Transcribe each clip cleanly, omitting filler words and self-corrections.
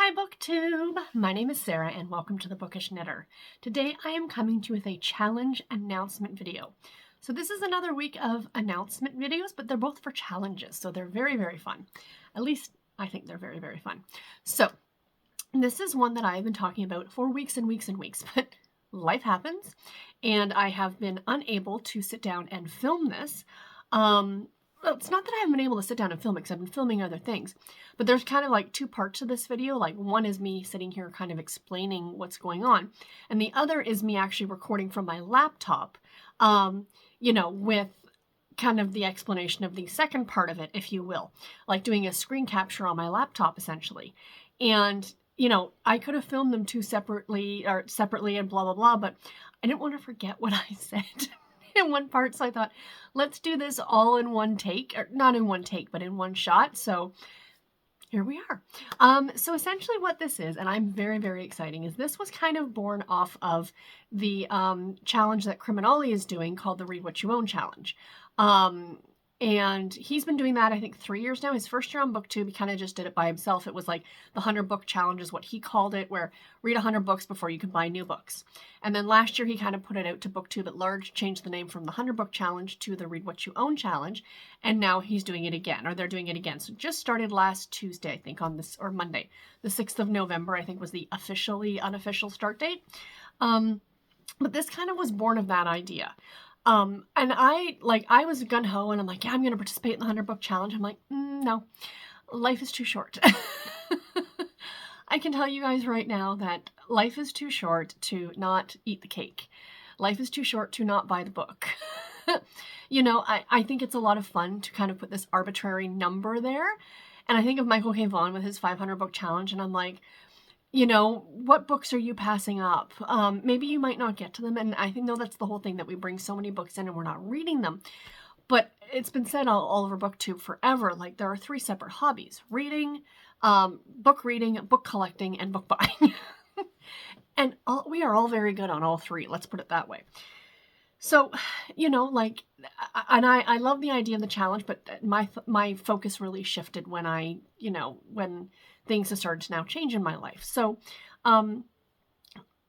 Hi BookTube! My name is Sarah and welcome to the Bookish Knitter. Today I am coming to you with a challenge announcement video. So this is another week of announcement videos, but they're both for challenges, so they're very, very fun. At least I think they're very, very fun. So this is one that I have been talking about for weeks and weeks and weeks, but life happens and I have been unable to sit down and film this. Well, it's not that I haven't been able to sit down and film it because I've been filming other things, but there's kind of like two parts to this video. Like one is me sitting here kind of explaining what's going on, and the other is me actually recording from my laptop, with kind of the explanation of the second part of it, if you will, like doing a screen capture on my laptop essentially. And I could have filmed them separately and blah, blah, blah, but I didn't want to forget what I said in one part. So I thought, let's do this all in one take, or not in one take, but in one shot. So here we are. So essentially what this is, and I'm very, very exciting, is this was kind of born off of the challenge that Criminali is doing called the Read What You Own Challenge. And he's been doing that, I think, 3 years now. His first year on BookTube, he kind of just did it by himself. It was like the 100 book challenge is what he called it, where read 100 books before you can buy new books. And then last year, he kind of put it out to BookTube at large, changed the name from the 100 book challenge to the Read What You Own challenge. And now he's doing it again, or they're doing it again. So it just started last Tuesday, I think, or Monday. The 6th of November, I think, was the unofficial start date. But this kind of was born of that idea. And I was gung-ho and I'm like, yeah, I'm going to participate in the 100 book challenge. I'm like, no, life is too short. I can tell you guys right now that life is too short to not eat the cake. Life is too short to not buy the book. I think it's a lot of fun to kind of put this arbitrary number there. And I think of Michael K. Vaughan with his 500 book challenge. And I'm like, what books are you passing up? Maybe you might not get to them. And I think, that's the whole thing, that we bring so many books in and we're not reading them. But it's been said all over BookTube forever, like there are 3 separate hobbies: reading, book collecting, and book buying. And we are all very good on all 3. Let's put it that way. So, and I love the idea of the challenge, but my focus really shifted when when things have started to now change in my life. So,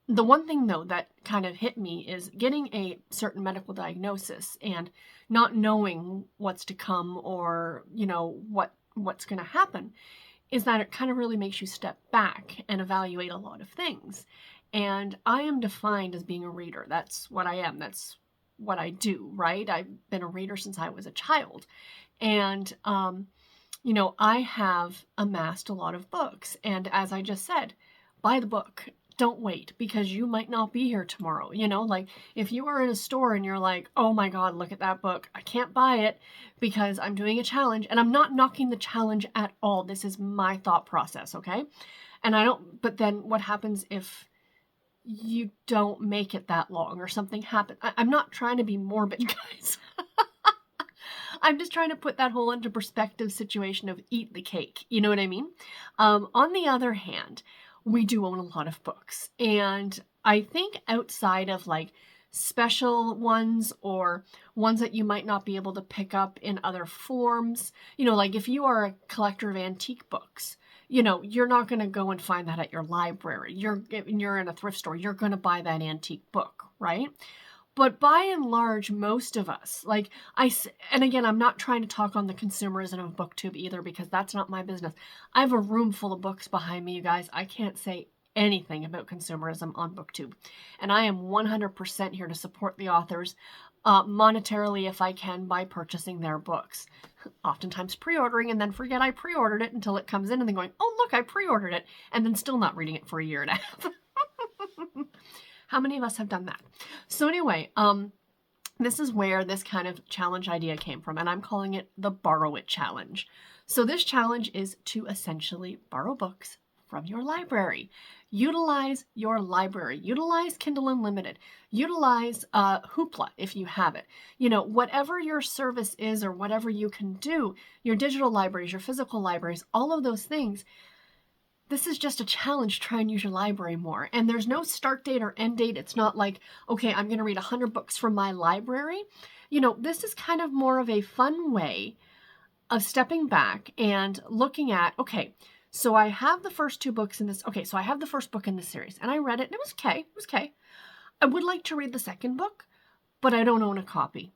the one thing though that kind of hit me is getting a certain medical diagnosis and not knowing what's to come or, what's going to happen, is that it kind of really makes you step back and evaluate a lot of things. And I am defined as being a reader. That's what I am. That's what I do, right? I've been a reader since I was a child. And, I have amassed a lot of books. And as I just said, buy the book. Don't wait, because you might not be here tomorrow. Like if you are in a store and you're like, oh my God, look at that book. I can't buy it because I'm doing a challenge. And I'm not knocking the challenge at all. This is my thought process, okay? But then what happens if you don't make it that long or something happens? I'm not trying to be morbid, guys. I'm just trying to put that whole into perspective situation of eat the cake. You know what I mean? On the other hand, we do own a lot of books. And I think outside of like special ones or ones that you might not be able to pick up in other forms, like if you are a collector of antique books, you're not going to go and find that at your library. You're in a thrift store, you're going to buy that antique book, right? But by and large, most of us, and again, I'm not trying to talk on the consumerism of BookTube either, because that's not my business. I have a room full of books behind me, you guys. I can't say anything about consumerism on BookTube. And I am 100% here to support the authors monetarily if I can by purchasing their books. Oftentimes pre-ordering and then forget I pre-ordered it until it comes in and then going, oh, look, I pre-ordered it, and then still not reading it for a year and a half. How many of us have done that? So anyway, this is where this kind of challenge idea came from, and I'm calling it the Borrow It Challenge. So this challenge is to essentially borrow books from your library. Utilize your library. Utilize Kindle Unlimited. Utilize Hoopla if you have it. Whatever your service is or whatever you can do, your digital libraries, your physical libraries, all of those things. This is just a challenge to try and use your library more. And there's no start date or end date. It's not like, okay, I'm going to read 100 books from my library. This is kind of more of a fun way of stepping back and looking at, okay, So I have the first two books in this. Okay, so I have the first book in this series, and I read it, and it was okay. It was okay. I would like to read the second book, but I don't own a copy.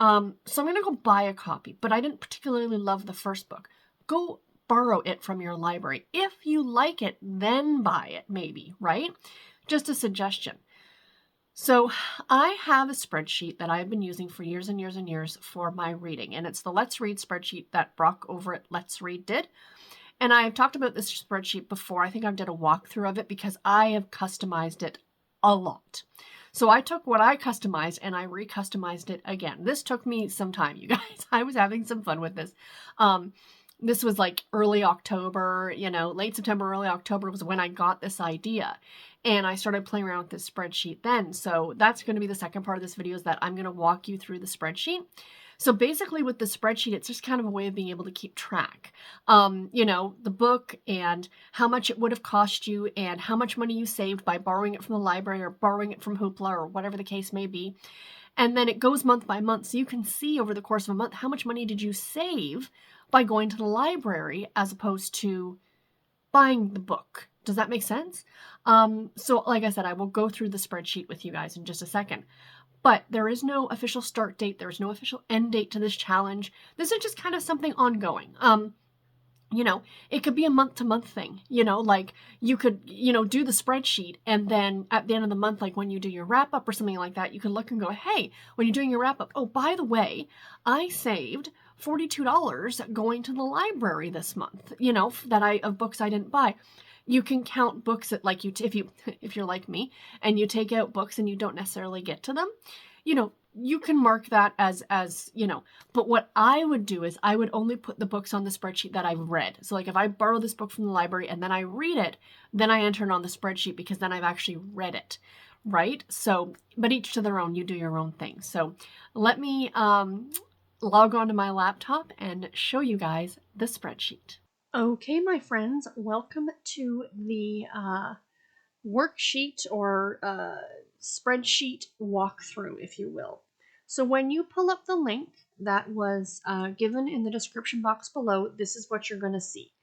So I'm going to go buy a copy, but I didn't particularly love the first book. Go borrow it from your library. If you like it, then buy it, maybe, right? Just a suggestion. So I have a spreadsheet that I've been using for years and years and years for my reading, and it's the Let's Read spreadsheet that Brock over at Let's Read did. And I've talked about this spreadsheet before. I think I've did a walkthrough of it because I have customized it a lot. So I took what I customized and I recustomized it again. This took me some time, you guys. I was having some fun with this. This was like early October, late September, early October was when I got this idea. And I started playing around with this spreadsheet then. So that's going to be the second part of this video, is that I'm going to walk you through the spreadsheet. So basically with the spreadsheet, it's just kind of a way of being able to keep track, the book and how much it would have cost you and how much money you saved by borrowing it from the library or borrowing it from Hoopla or whatever the case may be. And then it goes month by month. So you can see over the course of a month, how much money did you save by going to the library as opposed to buying the book. Does that make sense? So like I said, I will go through the spreadsheet with you guys in just a second. But there is no official start date. There is no official end date to this challenge. This is just kind of something ongoing. It could be a month-to-month thing, like you could, do the spreadsheet, and then at the end of the month, like when you do your wrap-up or something like that, you can look and go, hey, when you're doing your wrap-up, oh, by the way, I saved $42 going to the library this month, of books I didn't buy. You can count books that, like, if you're like me and you take out books and you don't necessarily get to them, you can mark that as, but what I would do is I would only put the books on the spreadsheet that I've read. So like if I borrow this book from the library and then I read it, then I enter it on the spreadsheet because then I've actually read it, right? So, but each to their own, you do your own thing. So let me log on to my laptop and show you guys the spreadsheet. Okay, my friends, welcome to the worksheet or spreadsheet walkthrough, if you will. So when you pull up the link that was given in the description box below, this is what you're going to see.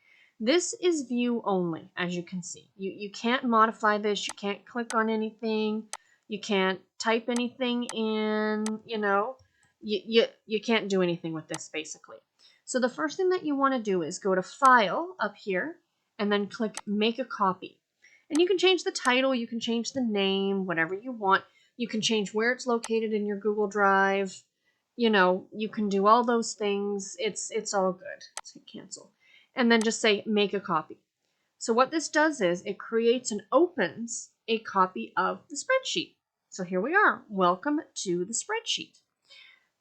This is view only, as you can see. You can't modify this. You can't click on anything. You can't type anything in, you can't do anything with this, basically. So the first thing that you want to do is go to File up here and then click Make a Copy. And you can change the title, you can change the name, whatever you want. You can change where it's located in your Google Drive. You can do all those things. It's all good. Let's hit cancel. And then just say Make a Copy. So what this does is it creates and opens a copy of the spreadsheet. So here we are. Welcome to the spreadsheet.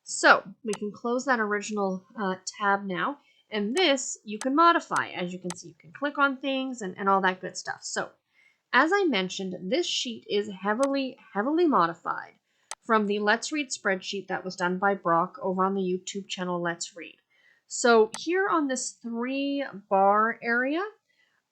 So we can close that original tab now. And this you can modify. As you can see, you can click on things and all that good stuff. So as I mentioned, this sheet is heavily modified from the Let's Read spreadsheet that was done by Brock over on the YouTube channel Let's Read. So here on this 3-bar area,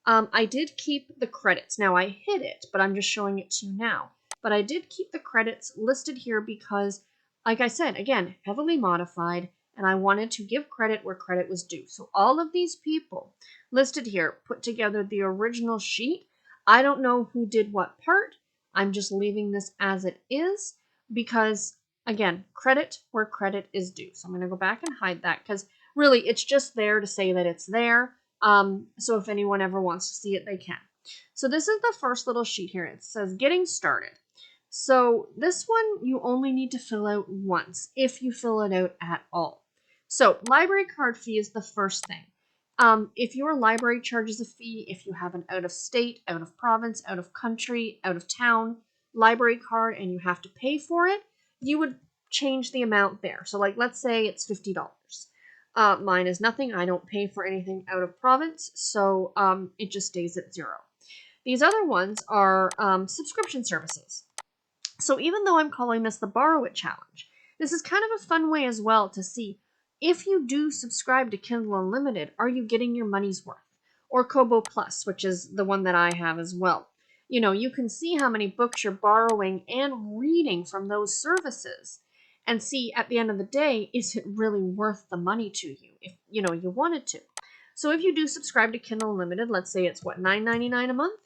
I did keep the credits. Now I hid it, but I'm just showing it to you now. But I did keep the credits listed here because, like I said, again, heavily modified, and I wanted to give credit where credit was due. So all of these people listed here put together the original sheet. I don't know who did what part. I'm just leaving this as it is because, again, credit where credit is due. So I'm going to go back and hide that because really it's just there to say that it's there. So if anyone ever wants to see it, they can. So this is the first little sheet here. It says Getting Started. So this one you only need to fill out once if you fill it out at all. So library card fee is the first thing. If your library charges a fee, if you have an out-of-state, out-of-province, out-of-country, out-of-town library card and you have to pay for it, you would change the amount there. So like, let's say it's $50. Mine is nothing. I don't pay for anything out of province, so it just stays at 0. These other ones are subscription services. So even though I'm calling this the Borrow It Challenge, this is kind of a fun way as well to see if you do subscribe to Kindle Unlimited, are you getting your money's worth? Or Kobo Plus, which is the one that I have as well. You can see how many books you're borrowing and reading from those services and see at the end of the day, is it really worth the money to you if you wanted to? So if you do subscribe to Kindle Unlimited, let's say it's what, $9.99 a month?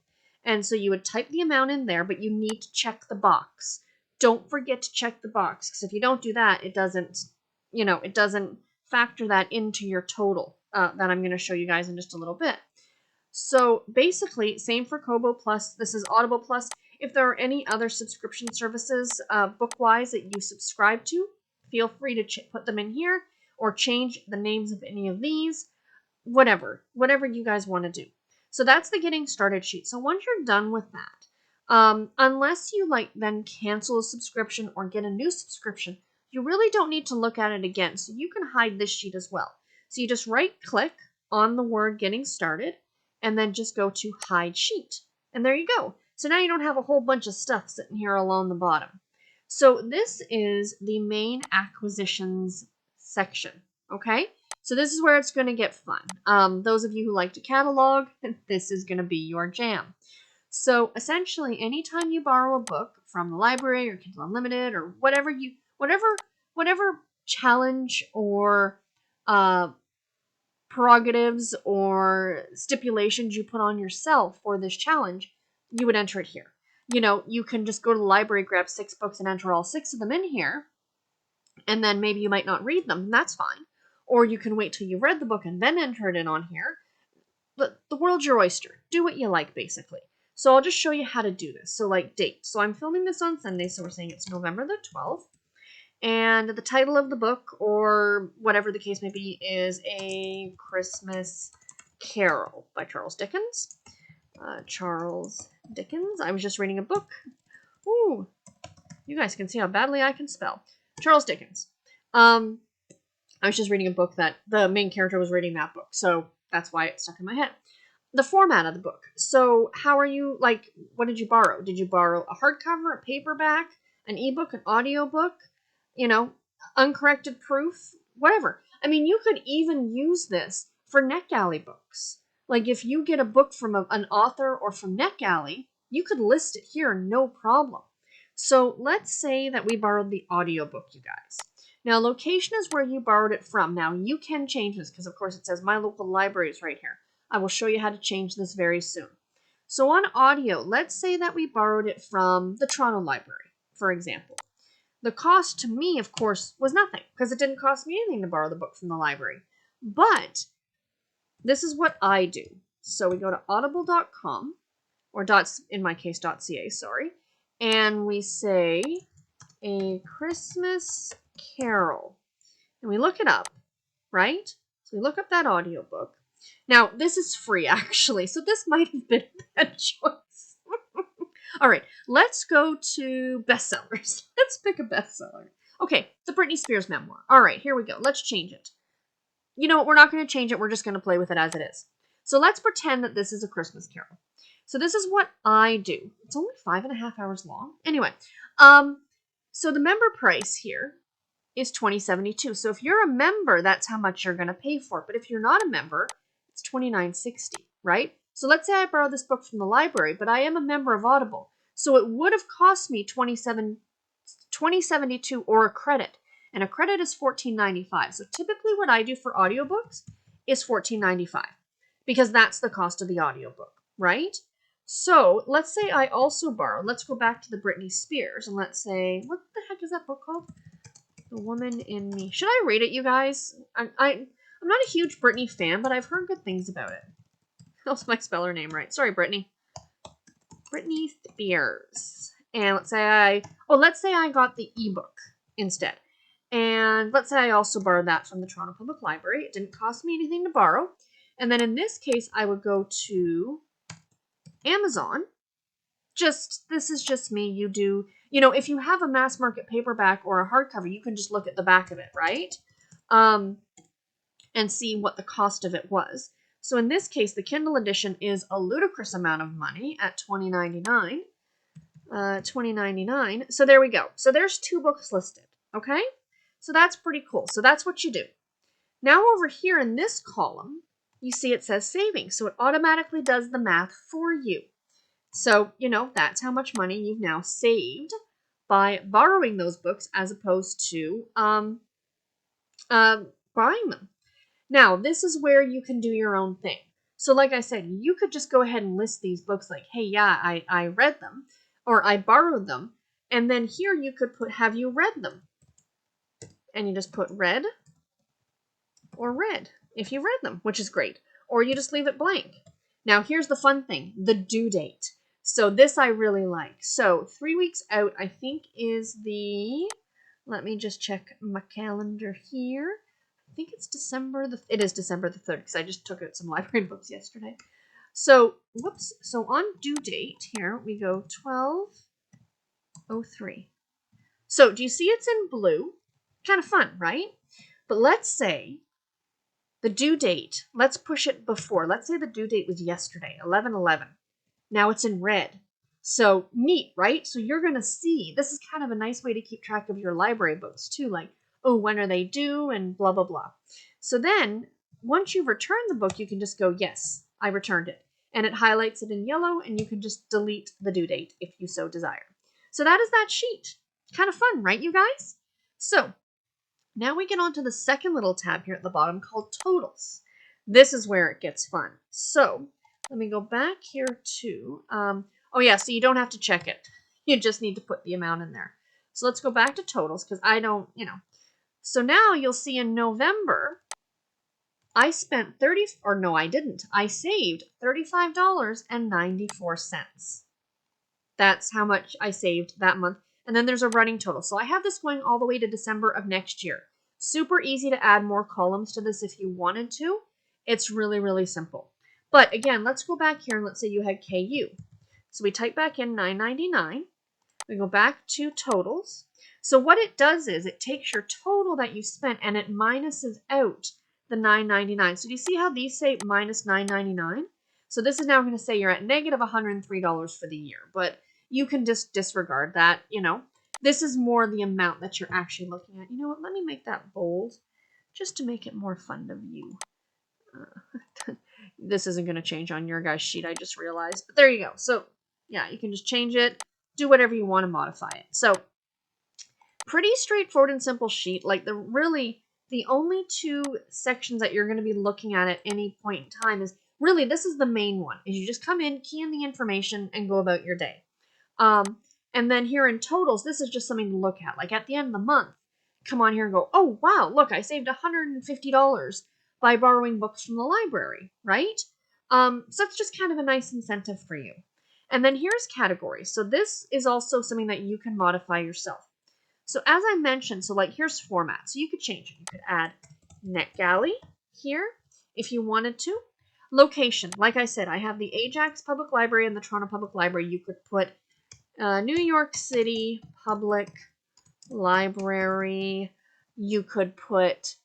And so you would type the amount in there, but you need to check the box. Don't forget to check the box, because if you don't do that, it doesn't, it doesn't factor that into your total that I'm going to show you guys in just a little bit. So basically, same for Kobo Plus. This is Audible Plus. If there are any other subscription services, book-wise, that you subscribe to, feel free to put them in here or change the names of any of these. Whatever you guys want to do. So that's the getting started sheet. So once you're done with that, unless you then cancel a subscription or get a new subscription, you really don't need to look at it again. So you can hide this sheet as well. So you just right click on the word getting started and then just go to hide sheet. And there you go. So now you don't have a whole bunch of stuff sitting here along the bottom. So this is the main acquisitions section. Okay. So this is where it's going to get fun. Those of you who like to catalog, this is going to be your jam. So essentially, anytime you borrow a book from the library or Kindle Unlimited or whatever challenge or prerogatives or stipulations you put on yourself for this challenge, you would enter it here. You can just go to the library, grab 6 books, and enter all 6 of them in here, and then maybe you might not read them, and that's fine. Or you can wait till you've read the book and then enter it in on here. But the world's your oyster. Do what you like, basically. So I'll just show you how to do this. So date. So I'm filming this on Sunday, so we're saying it's November the 12th. And the title of the book, or whatever the case may be, is A Christmas Carol by Charles Dickens. Charles Dickens. I was just reading a book. Ooh, you guys can see how badly I can spell. Charles Dickens. I was just reading a book that the main character was reading that book, so that's why it stuck in my head. The format of the book. So how are you, what did you borrow? Did you borrow a hardcover, a paperback, an ebook, an audiobook, uncorrected proof, whatever. I mean, you could even use this for NetGalley books. If you get a book from an author or from NetGalley, you could list it here, no problem. So let's say that we borrowed the audiobook, you guys. Now, location is where you borrowed it from. Now, you can change this because, of course, it says my local library is right here. I will show you how to change this very soon. So on audio, let's say that we borrowed it from the Toronto Library, for example. The cost to me, of course, was nothing because it didn't cost me anything to borrow the book from the library. But this is what I do. So we go to audible.com, or in my case, .ca, sorry, and we say A Christmas Carol. And we look it up, right? So we look up that audiobook. Now, this is free, actually, so this might have been a bad choice. All right, let's go to bestsellers. Let's pick a bestseller. Okay, the Britney Spears memoir. All right, here we go. Let's change it. You know what? We're not going to change it. We're just going to play with it as it is. So let's pretend that this is A Christmas Carol. So this is what I do. It's only 5.5 hours long. Anyway, so the member price here is $20.72. So if you're a member, that's how much you're going to pay for it. But if you're not a member, it's $29.60, right? So let's say I borrowed this book from the library, but I am a member of Audible. So it would have cost me $20.72 or a credit. And a credit is $14.95. So typically what I do for audiobooks is $14.95 because that's the cost of the audiobook, right? So let's say I also borrowed, let's go back to the Britney Spears and let's say, what the heck is that book called? The Woman in Me. Should I read it, you guys? I'm not a huge Britney fan, but I've heard good things about it. That's my speller name right. Sorry, Britney. Britney Spears. And let's say I got the ebook instead. And let's say I also borrowed that from the Toronto Public Library. It didn't cost me anything to borrow. And then in this case, I would go to Amazon. This is just me. You do, if you have a mass market paperback or a hardcover, you can just look at the back of it, right? And see what the cost of it was. So in this case, the Kindle edition is a ludicrous amount of money at $20.99. $20.99. So there we go. So there's 2 books listed, okay? So that's pretty cool. So that's what you do. Now over here in this column, you see it says savings. So it automatically does the math for you. So, that's how much money you've now saved by borrowing those books as opposed to buying them. Now, this is where you can do your own thing. So like I said, you could just go ahead and list these books like, hey, yeah, I read them, or I borrowed them. And then here you could put, have you read them? And you just put read or read if you read them, which is great. Or you just leave it blank. Now, here's the fun thing, the due date. So this I really like. So 3 weeks out, I think, is the, let me just check my calendar here. I think it's it is December the 3rd, because I just took out some library books yesterday. So, whoops, so on due date, here we go 12/03. So, do you see it's in blue? Kind of fun, right? But let's say the due date, let's push it before. Let's say the due date was yesterday, 11/11. Now it's in red. So neat, right? So you're going to see, this is kind of a nice way to keep track of your library books too, like, oh, when are they due and blah, blah, blah. So then once you've returned the book, you can just go, yes, I returned it. And it highlights it in yellow, and you can just delete the due date if you so desire. So that is that sheet. Kind of fun, right, you guys? So now we get on to the second little tab here at the bottom called totals. This is where it gets fun. So let me go back here to, oh yeah, so you don't have to check it. You just need to put the amount in there. So let's go back to totals because I don't, So now you'll see in November, I spent I didn't. I saved $35.94. That's how much I saved that month. And then there's a running total. So I have this going all the way to December of next year. Super easy to add more columns to this if you wanted to. It's really, really simple. But again, let's go back here and let's say you had KU. So we type back in $9.99. We go back to totals. So what it does is it takes your total that you spent and it minuses out the $9.99. So do you see how these say minus $9.99? So this is now going to say you're at negative $103 for the year. But you can just disregard that, This is more the amount that you're actually looking at. You know what? Let me make that bold just to make it more fun to view. This isn't going to change on your guys' sheet, I just realized. But there you go. So, yeah, you can just change it, do whatever you want to modify it. So, pretty straightforward and simple sheet. Like, the only two sections that you're going to be looking at any point in time is, really, this is the main one. Is you just come in, key in the information, and go about your day. And then here in totals, this is just something to look at. Like at the end of the month, come on here and go, oh, wow, look, I saved $150 by borrowing books from the library, right? So it's just kind of a nice incentive for you. And then here's categories. So this is also something that you can modify yourself. So as I mentioned, so like here's format. So you could change it. You could add NetGalley here if you wanted to. Location, like I said, I have the Ajax Public Library and the Toronto Public Library. You could put New York City Public Library. You could put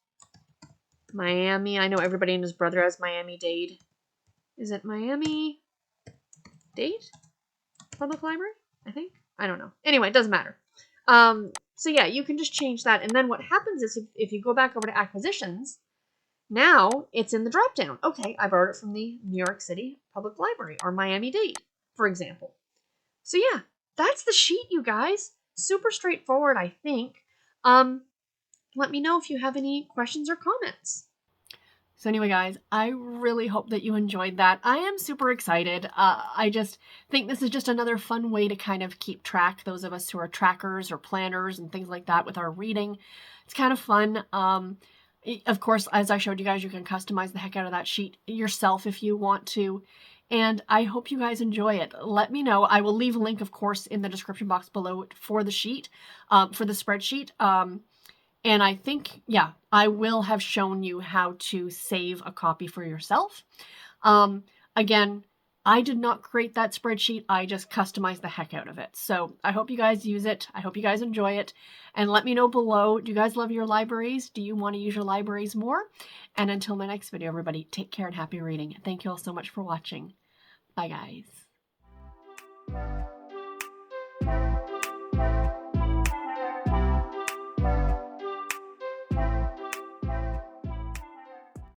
Miami. I know everybody and his brother has Miami-Dade. Is it Miami-Dade Public Library? I think. I don't know. Anyway, it doesn't matter. So yeah, you can just change that. And then what happens is if you go back over to acquisitions, now it's in the drop-down. Okay, I borrowed it from the New York City Public Library or Miami-Dade, for example. So yeah, that's the sheet, you guys. Super straightforward, I think. Let me know if you have any questions or comments. So anyway, guys, I really hope that you enjoyed that. I am super excited. I just think this is just another fun way to kind of keep track, those of us who are trackers or planners and things like that with our reading. It's kind of fun. Of course, as I showed you guys, you can customize the heck out of that sheet yourself if you want to. And I hope you guys enjoy it. Let me know. I will leave a link, of course, in the description box below for the sheet, for the spreadsheet. And I think, yeah, I will have shown you how to save a copy for yourself. Again, I did not create that spreadsheet. I just customized the heck out of it. So I hope you guys use it. I hope you guys enjoy it. And let me know below, do you guys love your libraries? Do you want to use your libraries more? And until my next video, everybody, take care and happy reading. Thank you all so much for watching. Bye, guys.